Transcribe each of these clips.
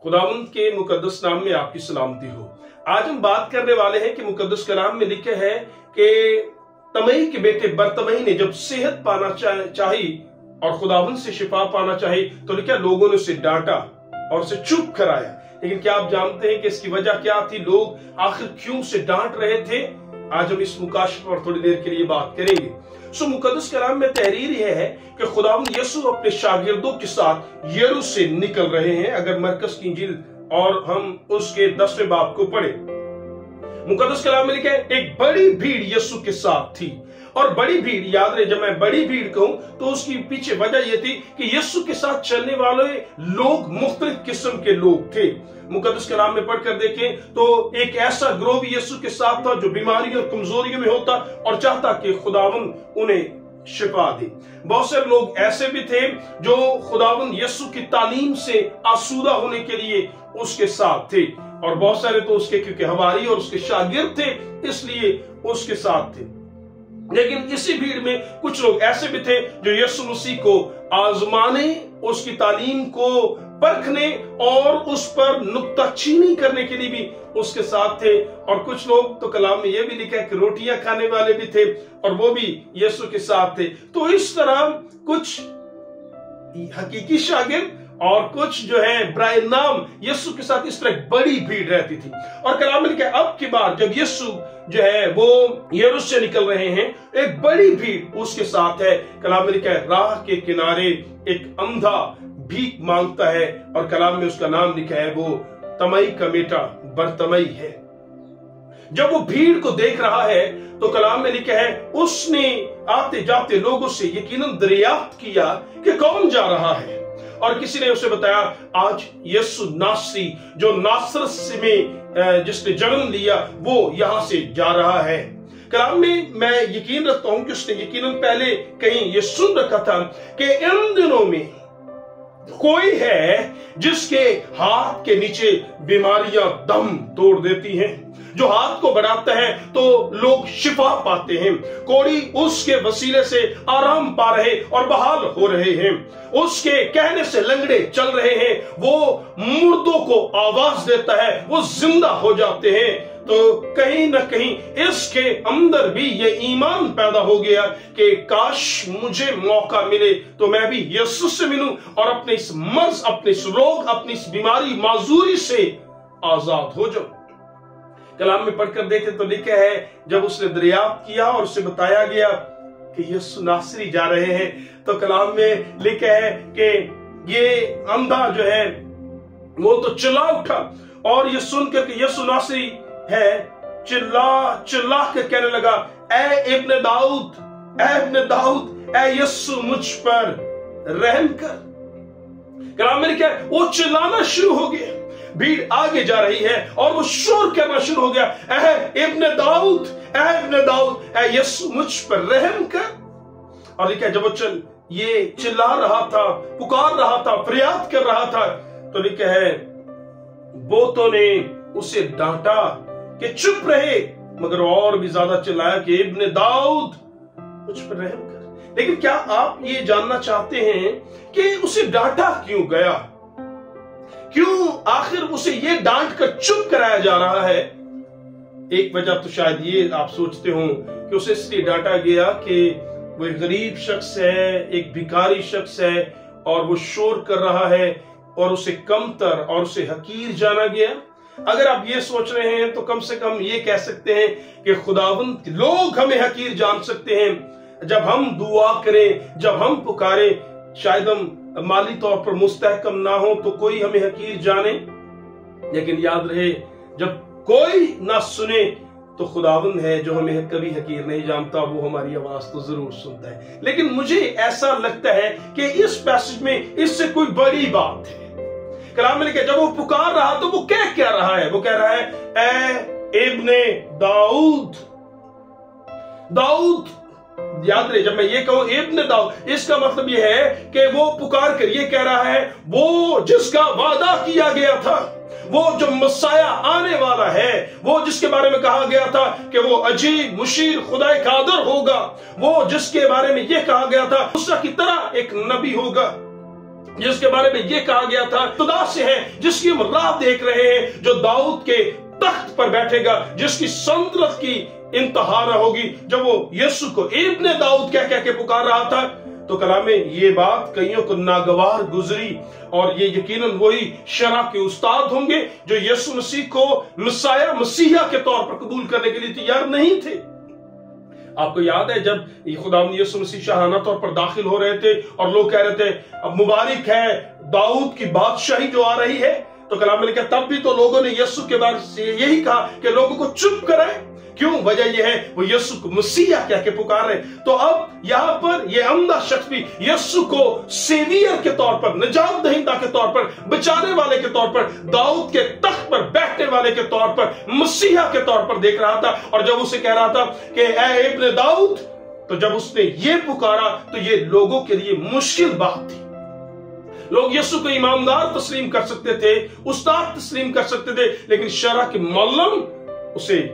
खुदावंद के मुकद्दस नाम में आपकी सलामती हो। आज हम बात करने वाले हैं कि मुकद्दस कलाम में लिखे है कि तमई के बेटे बरतमई ने जब सेहत पाना चाही और खुदावंद से शिफा पाना चाही तो लिखा लोगों ने उसे डांटा और उसे चुप कराया। लेकिन क्या आप जानते हैं कि इसकी वजह क्या थी? लोग आखिर क्यों उसे डांट रहे थे? आज हम इस मुकाशफे पर थोड़ी देर के लिए बात करेंगे। मुकद्दस कलाम में तहरीर यह है कि खुदावंद यीशु अपने शागिर्दों के साथ यरूशलेम से निकल रहे हैं। अगर मरकस की इंजील और हम उसके 10वें बाब को पढ़े, मुकद्दस कलाम में लिखा है एक बड़ी भीड़ यीशु के साथ थी। और बड़ी भीड़, याद रहे जब मैं बड़ी भीड़ कहूं तो उसकी पीछे वजह यह थी कि यीशु के साथ चलने वाले लोग मुख्तलिफ किस्म के लोग थे। मुकद्दस कलाम में पढ़कर देखें तो एक ऐसा ग्रोह भी यीशु के साथ था जो बीमारियों और कमजोरियों में होता और चाहता कि खुदावंद उन्हें शिफा दे। बहुत से लोग ऐसे भी थे जो खुदावंद यीशु की तालीम से आसूदा होने के लिए उसके साथ थे, और बहुत सारे तो उसके क्योंकि हवारी और उसके शागिर्द थे इसलिए उसके साथ थे। लेकिन इसी भीड़ में कुछ लोग ऐसे भी थे जो यीशु मसीह को आजमाने, उसकी तालीम को परखने और उस पर नुक्ताचीनी करने के लिए भी उसके साथ थे। और कुछ लोग तो कलाम में यह भी लिखा है कि रोटियां खाने वाले भी थे और वो भी यीशु के साथ थे। तो इस तरह कुछ हकीकी शागिर्द और कुछ जो है ब्राय नाम यीशु के साथ इस तरह बड़ी भीड़ रहती थी। और कलाम में लिखा है अब की बार जब यीशु जो है वो यरूशलेम से निकल रहे हैं, एक बड़ी भीड़ उसके साथ है। कलाम में लिखा है राह के किनारे एक अंधा भीख मांगता है और कलाम में उसका नाम लिखा है वो तमई का बेटा बरतमई है। जब वो भीड़ को देख रहा है तो कलाम में लिखा है उसने आते जाते लोगों से यकीनन दरियाफ्त किया कि कौन जा रहा है, और किसी ने उसे बताया आज यीशु नासरी जो नासरत में जिसने जन्म लिया वो यहां से जा रहा है। कलाम में मैं यकीन रखता हूं कि उसने यकीनन पहले कहीं ये सुन रखा था कि इन दिनों में कोई है जिसके हाथ के नीचे बीमारियां दम तोड़ देती हैं, जो हाथ को बढ़ाता है तो लोग शिफा पाते हैं, कोड़ी उसके वसीले से आराम पा रहे और बहाल हो रहे हैं, उसके कहने से लंगड़े चल रहे हैं, वो मुर्दों को आवाज देता है, वो जिंदा हो जाते हैं। तो कहीं ना कहीं इसके अंदर भी ये ईमान पैदा हो गया कि काश मुझे मौका मिले तो मैं भी यीशु से मिलूं और अपने इस मर्ज, अपने इस रोग, अपनी इस बीमारी माजूरी से आजाद हो जाऊं। कलाम में पढ़कर देखे तो लिखा है जब उसने दरियाफ्त किया और उसे बताया गया कि यीशु नासरी जा रहे हैं, तो कलाम में लिखा है कि ये अंधा जो है वो तो चिल्ला उठा और ये सुनकर कि यीशु नासरी है, चिल्ला चिल्ला के कहने लगा ऐ इब्ने दाऊद, ऐ इब्ने दाऊद, ऐ यीशु मुझ पर रहम कर। कलाम में लिखा है वो चिल्लाना शुरू हो गया, भीड़ आगे जा रही है और वो शोर करना शुरू हो गया ऐ इब्ने दाऊद, ऐ इब्ने दाऊद, ऐ यीशु मुझ पर रहम कर। और लिखा जब वो ये चिल्ला रहा था, पुकार रहा था, फरियाद कर रहा था, तो लिखा है बोतों ने उसे डांटा कि चुप रहे, मगर और भी ज्यादा चिल्लाया कि इब्ने दाऊद मुझ पर रहम कर। लेकिन क्या आप ये जानना चाहते हैं कि उसे डांटा क्यों गया? क्यों आखिर उसे ये डांट कर चुप कराया जा रहा है? एक वजह तो शायद ये आप सोचते हो कि उसे इसलिए डांटा गया कि वो एक गरीब शख्स है, एक भिखारी शख्स है और वो शोर कर रहा है और उसे कमतर और उसे हकीर जाना गया। अगर आप ये सोच रहे हैं तो कम से कम ये कह सकते हैं कि खुदावंद लोग हमें हकीर जान सकते हैं जब हम दुआ करें, जब हम पुकारें। शायद हम माली तौर पर मुस्तहकम ना हो तो कोई हमें हकीर जाने, लेकिन याद रहे जब कोई ना सुने तो खुदावंद है जो हमें कभी हकीर नहीं जानता, वो हमारी आवाज तो जरूर सुनता है। लेकिन मुझे ऐसा लगता है कि इस पैसेज में इससे कोई बड़ी बात है। कलाम में लिखा जब वो पुकार रहा तो वो क्या रहा है? वो कह रहा है ऐ इब्ने दाऊद। दाऊद, याद रहे जब मैं ये कहूं इब्ने दाऊद, इसका मतलब ये है कि वो पुकार कर ये कह रहा है वो जिसका वादा किया गया था, वो जो मसाया आने वाला है, वो जिसके बारे में कहा गया था कि वो अजीब मुशीर खुदाए कादर होगा, वो जिसके बारे में ये कहा गया था मूसा की तरह एक नबी होगा। जिसके बारे में ये कहा गया था, खुदा से है जिसकी हम राह देख रहे हैं, जो दाऊद के तख्त पर बैठेगा, जिसकी सल्तनत की इंतहा न होगी। जब वो यीशु को इब्ने दाऊद कह कह के पुकार रहा था, तो कलाम में ये बात कईयों को नागवार गुजरी, और ये यकीनन वही शरह के उस्ताद होंगे जो यीशु मसीह को मसाया, मसीहा के तौर पर कबूल करने के लिए तैयार नहीं थे। आपको याद है जब खुदावंद यीशु मसीह शाहाना तौर पर दाखिल हो रहे थे और लोग कह रहे थे अब मुबारक है दाऊद की बादशाही जो आ रही है, तो कलाम में लिखा तब भी तो लोगों ने यीशु के बारे से यही कहा कि लोगों को चुप कराए। क्यों? वजह यह है वो यीशु को मसीहा कह के पुकार रहे। तो अब यहां पर यह अंधा शख्स भी यीशु को सेवियर के तौर पर, निजात दहिंदा के तौर पर, बचाने वाले के तौर पर, दाऊद के तख्त पर बैठने वाले के तौर पर, मसीहा के तौर पर देख रहा था। और जब उसे कह रहा था कि ऐ इब्ने दाऊद, तो जब उसने ये पुकारा तो ये लोगों के लिए मुश्किल बात थी। लोग यीशु को ईमानदार तस्लीम कर सकते थे, उस्ताद तस्लीम कर सकते थे, लेकिन शरह के मौलम उसे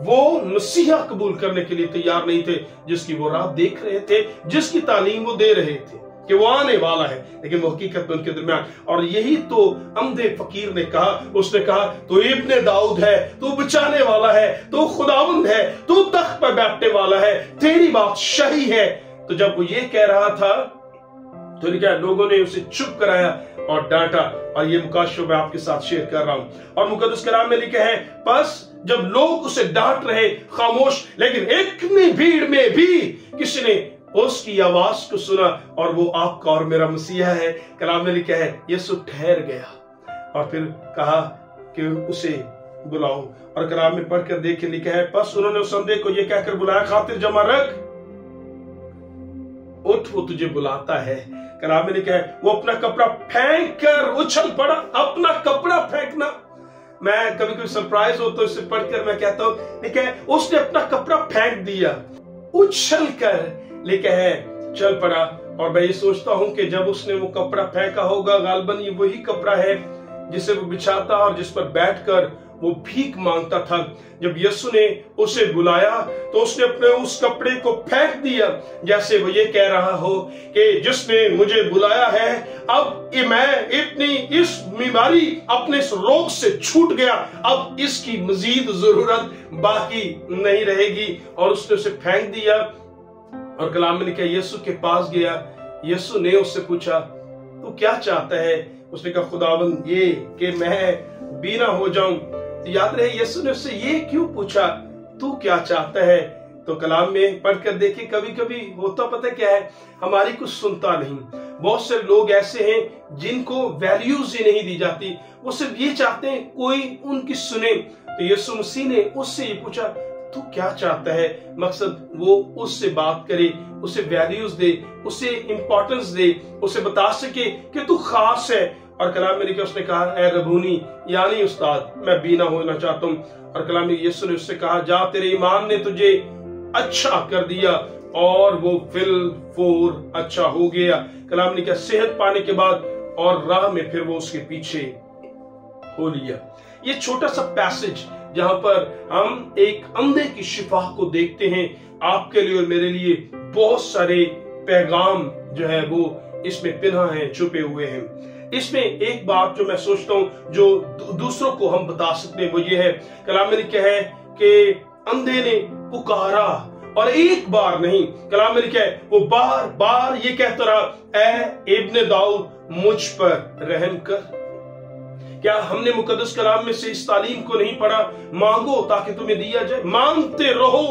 वो मसीहा कबूल करने के लिए तैयार नहीं थे जिसकी वो राह देख रहे थे, जिसकी तालीम वो दे रहे थे कि वो आने वाला है, लेकिन वो हकीकत में उनके दरमियान। और यही तो अंधे फकीर ने कहा, उसने कहा तू इब्ने दाऊद है, तू बचाने वाला है, तू खुदावंद है, तू तख्त पर बैठने वाला है, तेरी बात सही है। तो जब वो ये कह रहा था तो क्या लोगों ने उसे चुप कराया और डांटा, और ये मुकाशवा मैं आपके साथ शेयर कर रहा हूं। और मुकद्दस कलाम में लिखा है बस जब लोग उसे डांट रहे खामोश, लेकिन इतनी भीड़ में भी किसी ने उसकी आवाज को सुना, और वो आपका और मेरा मसीहा है। कलाम में लिखा है यीशु ठहर गया और फिर कहा कि उसे बुलाओ, और कलाम में पढ़कर देख लिखा है बस उन्होंने उस अंधे को यह कहकर बुलाया खातिर जमा रख, उठ वो तुझे बुलाता है। कलाम में लिखा है वो अपना कपड़ा फेंक कर उछल पड़ा। अपना कपड़ा फेंकना, मैं कभी कभी सरप्राइज हो तो इसे पढ़कर मैं कहता हूं, लिखा है उसने अपना कपड़ा फेंक दिया, उछल कर लिखा है चल पड़ा। और मैं ये सोचता हूं कि जब उसने वो कपड़ा फेंका होगा, गालबन ये वही कपड़ा है जिसे वो बिछाता और जिस पर बैठकर वो भीख मांगता था। जब यीशु ने उसे बुलाया तो उसने अपने उस कपड़े को फेंक दिया, जैसे वो ये कह रहा हो कि जिसने मुझे बुलाया है, अब मैं इतनी इस बीमारी, अपने इस रोग से छूट गया, अब इसकी मजीद जरूरत बाकी नहीं रहेगी। और उसने उसे फेंक दिया और कलाम में लिखा यीशु के पास गया। यीशु ने उससे पूछा तू क्या चाहता है? उसने कहा खुदावंद ये कि मैं बीना हो जाऊं। तो याद रहे यीशु ने उससे ये क्यों पूछा, तू क्या चाहता है? तो कलाम में पढ़कर देखिए, कभी कभी होता पता क्या है, हमारी कुछ सुनता नहीं। बहुत से लोग ऐसे हैं जिनको वैल्यूज ही नहीं दी जाती, वो सिर्फ ये चाहते हैं कोई उनकी सुने। तो यीशु मसीह ने उससे ये पूछा तू क्या चाहता है? मकसद वो उससे बात करे, उसे वैल्यूज दे, उसे इंपॉर्टेंस दे, उसे बता सके कि तू खास है। और कलाम में लिखा उसने कहा ए रबूनी, यानी उस्ताद, मैं बीना होना चाहता हूँ। और कलाम में यीशु ने उससे कहा जा तेरे ईमान ने तुझे अच्छा कर दिया, और वो फिलफूर अच्छा हो गया। कलाम ने कहा सेहत पाने के बाद और राह में फिर वो उसके पीछे हो लिया। ये छोटा सा पैसेज जहां पर हम एक अंधे की शिफा को देखते हैं, आपके लिए और मेरे लिए बहुत सारे पैगाम जो है वो इसमें पिन्हा है, छुपे हुए हैं। इसमें एक बात जो मैं सोचता हूं जो दूसरों को हम बता सकते हैं वो ये है, कलाम में लिखा है कि अंधे ने पुकारा, और एक बार नहीं, कलाम में लिखा है वो बार बार ये कहता रहा ऐ इब्ने दाऊद मुझ पर रहम कर। क्या हमने मुकद्दस कलाम में से इस तालीम को नहीं पढ़ा? मांगो ताकि तुम्हें दिया जाए, मांगते रहो,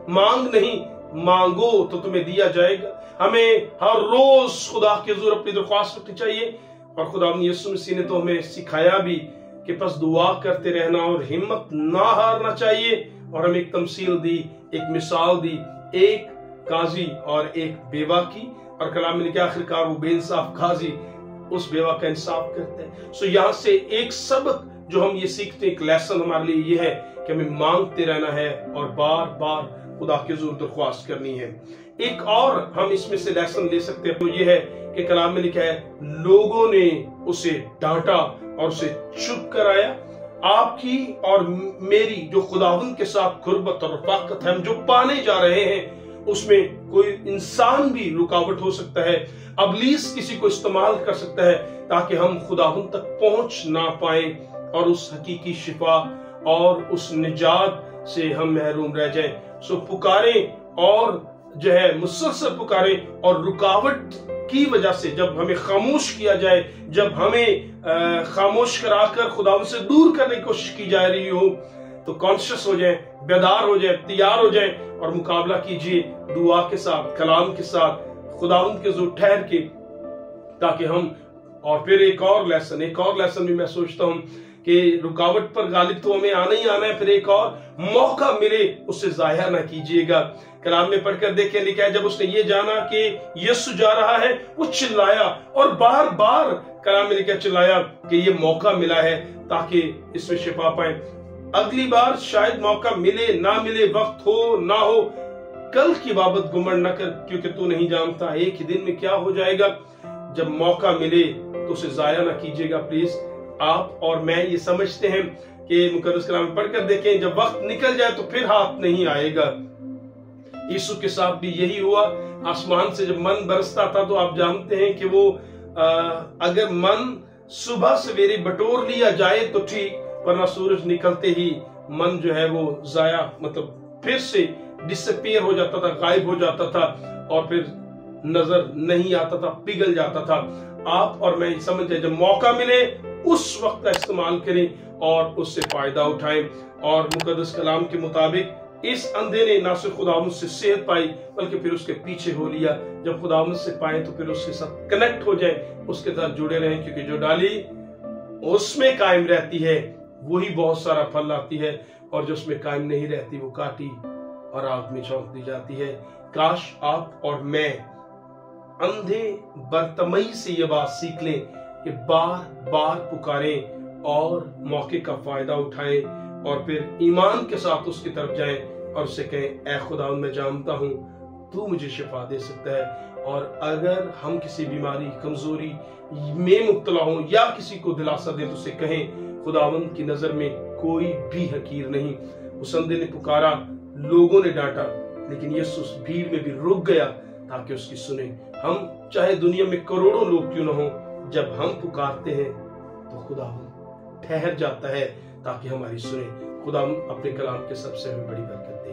मांग नहीं मांगो तो तुम्हें दिया जाएगा। हमें हर रोज खुदा के हुजूर अपनी दरख्वास्त रखनी चाहिए, और खुदा यीशु मसीह ने तो हमें सिखाया भी कि बस दुआ करते रहना और हिम्मत ना हारना चाहिए। और हमें एक तमसील दी, एक मिसाल दी, एक काजी और एक बेवा की, और कलाम में लिखा आखिरकार वो बेइंसाफ काजी उस बेवा का इंसाफ करते हैं। सो यहाँ से एक सबक जो हम ये सीखते हैं, एक लेसन हमारे लिए ये है कि हमें मांगते रहना है और बार बार खुदा की हुजूर दरख्वास्त करनी है। एक और हम इसमें से लेसन ले सकते हैं, तो ये है कि कलाम में लिखा है लोगों ने उसे डांटा और उसे चुप कराया। आपकी और मेरी जो खुदावंद के साथ गुर्बत और रफ़ाकत है, हम जो पाने जा रहे हैं, اس میں کوئی انسان بھی رکاوٹ ہو سکتا ہے، ابلیس کسی کو استعمال کر سکتا ہے تاکہ ہم خداوند تک پہنچ نہ پائیں اور اس حقیقی شفا اور اس نجات سے ہم محروم رہ جائیں۔ سو پکاریں اور جو ہے مسلسل پکاریں، اور رکاوٹ کی وجہ سے جب ہمیں خاموش کیا جائے، جب ہمیں خاموش کرا کر خداوند سے دور کرنے کی کوشش کی جا رہی ہو، تو کانشس ہو جائیں، بیدار ہو جائیں، تیار ہو جائیں اور مقابلہ کیجئے دعا کے ساتھ، کلام کے ساتھ، خداوند کے حضور ٹھہر کے، تاکہ ہم اور پھر ایک اور لیسن بھی میں سوچتا ہوں کہ رکاوٹ پر غالب تو ہمیں آنا ہی آنا ہے، پھر ایک اور موقع ملے اسے ضائع نہ کیجئے گا۔ کلام میں پڑھ کر دیکھیں، لکھا ہے جب اس نے یہ جانا کہ یسوع جا رہا ہے، وہ چلایا اور بار بار کلام میں لکھا چلایا کہ یہ موقع ملا ہے تاکہ اس میں شفا پائیں۔ اگلی بار شاید موقع ملے نہ ملے، وقت ہو نہ ہو، کل کی بابت گمنڈ نہ کر، کیونکہ تو نہیں جانتا ایک ہی دن میں کیا ہو جائے گا۔ جب موقع ملے تو اسے ضائع نہ کیجیے گا پلیز۔ آپ اور میں یہ سمجھتے ہیں کہ مقدس کلام پڑھ کر دیکھیں، جب وقت نکل جائے تو پھر ہاتھ نہیں آئے گا۔ یسوع کے ساتھ بھی یہی ہوا، آسمان سے جب من برستا تھا تو آپ جانتے ہیں کہ وہ اگر من صبح سویرے بٹور لیا جائے تو ٹھیک، ورنہ سورج نکلتے ہی من جو ہے وہ ضائع مطلب پھر سے ڈسپیئر ہو جاتا تھا، غائب ہو جاتا تھا اور پھر نظر نہیں آتا تھا، پگھل جاتا تھا۔ آپ اور میں سمجھ جائیں، جب موقع ملے اس وقت کا استعمال کریں اور اس سے فائدہ اٹھائیں۔ اور مقدس کلام کے مطابق اس اندھے نے نہ صرف خداوند سے صحت پائی بلکہ پھر اس کے پیچھے ہو لیا۔ جب خداوند سے پائیں تو پھر اس کے ساتھ کنیکٹ ہو جائیں، اس کے ساتھ جڑے رہیں، کیونکہ جو ڈالی اس میں قائم رہتی ہے وہی بہت سارا پھل لاتی ہے، اور جو اس میں قائم نہیں رہتی وہ کاٹی اور آگ میں جھونک دی جاتی ہے۔ کاش آپ اور میں اندھے برتمئی سے یہ بات سیکھ لیں کہ بار بار پکاریں اور موقع کا فائدہ اٹھائیں، اور پھر ایمان کے ساتھ اس کی طرف جائیں اور اسے کہیں، اے خداوند میں جانتا ہوں تو مجھے شفا دے سکتا ہے۔ اور اگر ہم کسی بیماری، کمزوری میں مبتلا ہوں یا کسی کو دلاسا دیں تو اسے کہیں، خداوند کی نظر میں کوئی بھی حقیر نہیں۔ اس اندھے نے پکارا، لوگوں نے ڈانٹا، لیکن یسوع اس بھیڑ میں بھی رک گیا تاکہ اس کی سنیں۔ ہم چاہے دنیا میں کروڑوں لوگ کیوں نہ ہوں، جب ہم پکارتے ہیں تو خداوند ٹھہر جاتا ہے تاکہ ہماری سنیں۔ خداوند اپنے کلام کے سب سے ہمیں بڑی برکت دے۔